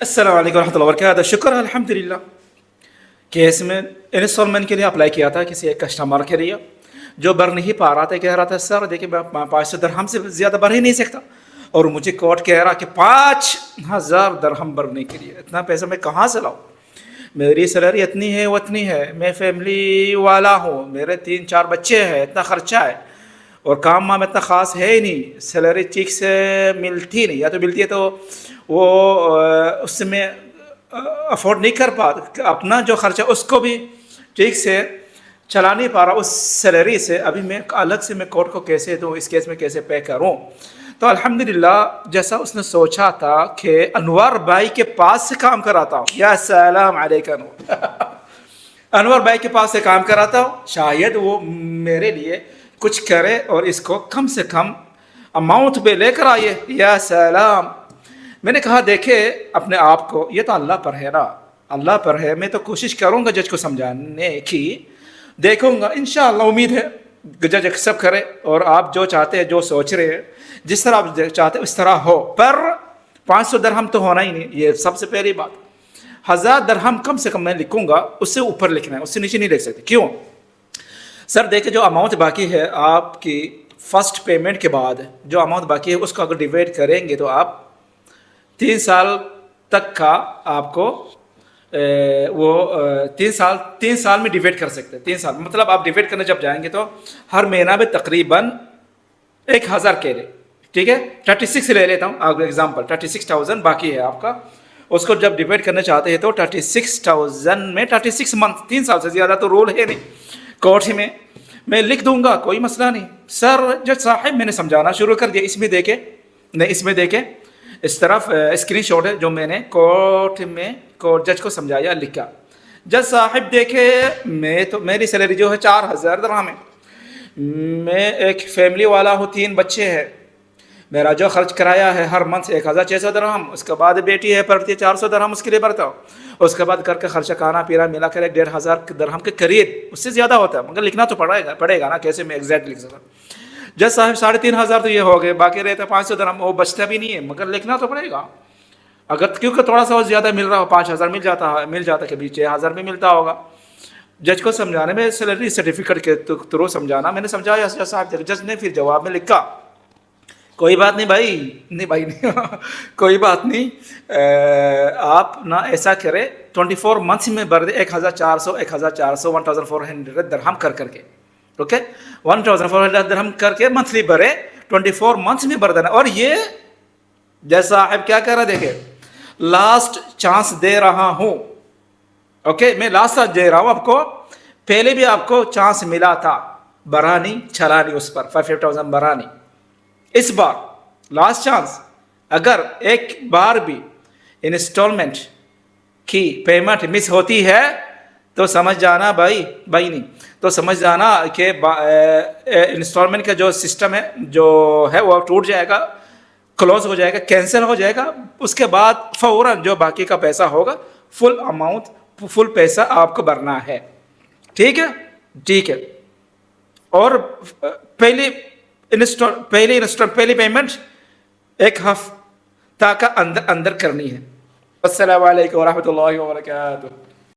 السلام علیکم ورحمۃ اللہ وبرکاتہ. شکر ہے الحمدللہ. کیس میں انسٹالمنٹ کے لیے اپلائی کیا تھا کسی ایک کسٹمر کے لیے جو بھر نہیں پا رہا تھا. کہہ رہا تھا سر دیکھیے میں 500 درہم سے زیادہ بھر ہی نہیں سکتا, اور مجھے کورٹ کہہ رہا کہ 5000 درہم بھرنے کے لیے. اتنا پیسہ میں کہاں سے لاؤں؟ میری سیلری اتنی ہے اتنی ہے, میں فیملی والا ہوں, میرے 3-4 بچے ہیں, اتنا خرچہ ہے, اور کام وام اتنا خاص ہے ہی نہیں. سیلری ٹھیک سے ملتی نہیں, یا تو ملتی ہے تو وہ اس سے میں افورڈ نہیں کر پاتا. اپنا جو خرچہ اس کو بھی ٹھیک سے چلا نہیں پا رہا اس سیلری سے. ابھی میں الگ سے میں کورٹ کو کیسے دوں, اس کیس میں کیسے پے کروں؟ تو الحمدللہ جیسا اس نے سوچا تھا کہ انور بھائی کے پاس سے کام کراتا ہوں. یا سلام علیکم. انور بھائی کے پاس سے کام کراتا ہوں, شاید وہ میرے لیے کچھ کرے اور اس کو کم سے کم اماؤنٹ پہ لے کر آئیے. یا سلام. میں نے کہا دیکھے اپنے آپ کو, یہ تو اللہ پر ہے نا, اللہ پر ہے. میں تو کوشش کروں گا جج کو سمجھانے کی, دیکھوں گا انشاءاللہ. امید ہے جج ایکسیپٹ کرے, اور آپ جو چاہتے ہیں, جو سوچ رہے ہیں, جس طرح آپ چاہتے ہیں اس طرح ہو. پر 500 درہم تو ہونا ہی نہیں, یہ سب سے پہلی بات. 1000 درہم کم سے کم میں لکھوں گا, اس سے اوپر لکھنا ہے, اس سے نیچے نہیں لکھ سکتے. کیوں سر؟ دیکھیں جو اماؤنٹ باقی ہے آپ کی فرسٹ پیمنٹ کے بعد, جو اماؤنٹ باقی ہے اس کو اگر ڈیوائڈ کریں گے تو آپ 3 سال تک کا آپ کو وہ 3 سال میں ڈیوائڈ کر سکتے ہیں. 3 سال مطلب آپ ڈیوائڈ کرنے جب جائیں گے تو ہر مہینہ میں تقریباً 1000 کے لے, ٹھیک ہے 36 لے لیتا ہوں آپ ایگزامپل, 36,000 باقی ہے آپ کا. اس کو جب ڈیوائڈ کرنا چاہتے ہیں تو 36,000 میں 36 منتھ, 3 سال سے زیادہ تو رول ہے نہیں. کورٹ ہی میں لکھ دوں گا, کوئی مسئلہ نہیں. سر جج صاحب میں نے سمجھانا شروع کر دیا, اس میں دیکھیں نہیں, اس میں دیکھیں اس طرف اسکرین شاٹ ہے جو میں نے کورٹ جج کو سمجھایا, لکھا. جج صاحب دیکھے میں تو میری سیلری جو ہے 4000 درہم ہے, میں ایک فیملی والا ہوں, 3 بچے ہیں. میرا جو خرچ کرایا ہے ہر منتھ 1600 درہم, اس کے بعد بیٹی ہے پڑھتی ہے 400 درہم اس کے لیے بھرتا ہوں, اس کے بعد کر کے خرچہ کھانا پینا ملا کر 1500 درہم کے قریب, اس سے زیادہ ہوتا ہے, مگر لکھنا تو پڑے گا نا, کیسے میں ایگزیکٹ لکھ سکتا. جج صاحب 3500 تو یہ ہو گئے, باقی رہتا 500 درہم, وہ بچتا بھی نہیں ہے, مگر لکھنا تو پڑے گا. اگر کیونکہ تھوڑا سا زیادہ مل رہا ہو, 5000 مل جاتا کبھی 6000 بھی ملتا ہوگا. جج کو سمجھانے میں سیلری سرٹیفکیٹ کے تھرو سمجھانا, میں نے سمجھایا جج صاحب. جج نے پھر جواب میں لکھا کوئی بات نہیں بھائی کوئی بات نہیں, آپ نہ ایسا کرے 24 منتھس میں بھر دے 1400 1400 درہم کر کے, اوکے 1400 درہم کر کے منتھلی بھرے, 24 منتھس میں بھر دینا. اور یہ جج صاحب کیا کر رہا دیکھے, لاسٹ چانس دے رہا ہوں, اوکے میں لاسٹ دے رہا ہوں آپ کو. پہلے بھی آپ کو چانس ملا تھا, بھرا نہیں, چلا نہیں, اس پر 5000 بھرا نہیں. اس بار لاسٹ چانس, اگر ایک بار بھی انسٹالمنٹ کی پیمنٹ مس ہوتی ہے تو سمجھ جانا بھائی نہیں, تو سمجھ جانا کہ انسٹالمنٹ کا جو سسٹم ہے جو ہے وہ ٹوٹ جائے گا, کلوز ہو جائے گا, کینسل ہو جائے گا. اس کے بعد فوراً جو باقی کا پیسہ ہوگا فل اماؤنٹ, فل پیسہ آپ کو بھرنا ہے. ٹھیک ہے. اور پہلی پیمنٹ 1 ہفتہ کا اندر کرنی ہے. السلام علیکم ورحمۃ اللہ وبرکاتہ.